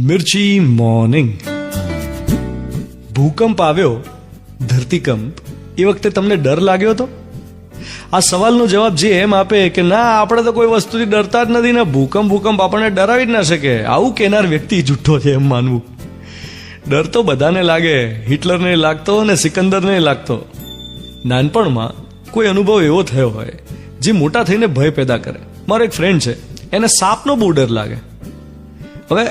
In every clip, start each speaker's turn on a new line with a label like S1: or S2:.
S1: મિર્ચી morning. ભૂકંપ આવ્યો, ધરતીકંપ, એ વખતે તમને ડર લાગ્યો હતો? આ સવાલનો જવાબ જે એમ આપે કે ના, આપણે તો કોઈ વસ્તુથી ડરતા જ નથી ને, ભૂકંપ આપણને ડરાવી જ ના શકે, આવું કહેનાર વ્યક્તિ જુઠ્ઠો છે એમ માનવું. ડર તો બધાને લાગે. હિટલરને લાગતો અને સિકંદરને લાગતો. નાનપણમાં કોઈ અનુભવ એવો થયો હોય જે મોટા થઈને ભય પેદા કરે. મારો એક ફ્રેન્ડ છે, એને સાપનો બહુ ડર લાગે. હવે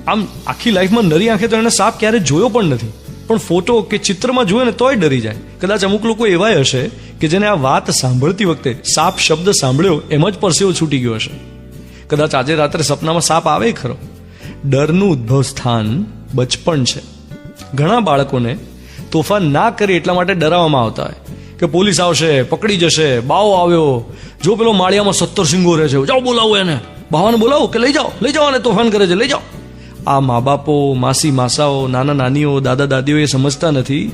S1: આમ આખી લાઈફમાં નરી આંખે તો એને સાપ ક્યારે જોયો પણ નથી, પણ ફોટો કે ચિત્રમાં જોયે ને તોય ડરી જાય. કદાચ અમુક લોકો એવાય હશે કે જેને આ વાત સાંભળતી વખતે સાપ શબ્દ સાંભળ્યો એમ જ પરસેવો છૂટી ગયો હશે. કદાચ આજે રાત્રે સપનામાં સાપ આવે ખરો. ડરનું ઉદ્ભવ સ્થાન બચપણ છે. ઘણા બાળકોને તોફાન ના કરે એટલા માટે ડરાવવામાં આવતા હોય કે પોલીસ આવશે, પકડી જશે, બાવો આવ્યો, જો પેલો માળિયામાં 17 સિંગો રહે છે, જાઓ બોલાવો એને, બાવાને બોલાવો કે લઈ જાઓ અને તોફાન કરે છે, લઈ જાઓ. આ મા બાપો, માસી માસાઓ, નાના નાનીઓ, દાદા દાદીઓ એ સમજતા નથી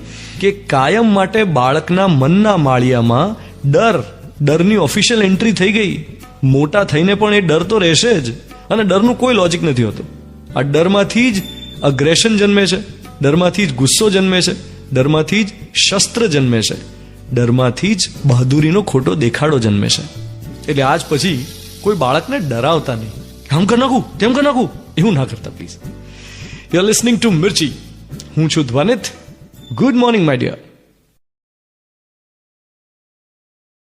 S1: કે કાયમ માટે બાળકના મનના માળિયામાં ડરની ઓફિશિયલ એન્ટ્રી થઈ ગઈ. મોટા થઈને પણ એ ડર તો રહેશે જ, અને ડરનું કોઈ લોજિક નથી હોતું. આ ડરમાંથી જ અગ્રેશન જન્મે છે, ડરમાંથી જ ગુસ્સો જન્મે છે, ડરમાંથી જ શસ્ત્ર જન્મે છે, ડરમાંથી જ બહાદુરીનો ખોટો દેખાડો જન્મે છે. એટલે આજ પછી કોઈ બાળકને ડરાવતા નહીં. આમ કર નાખું, તેમ કર નાખું, એવું ના કરતા please. You are listening to Mirchi. હું છું Dhvanit. Good morning my dear.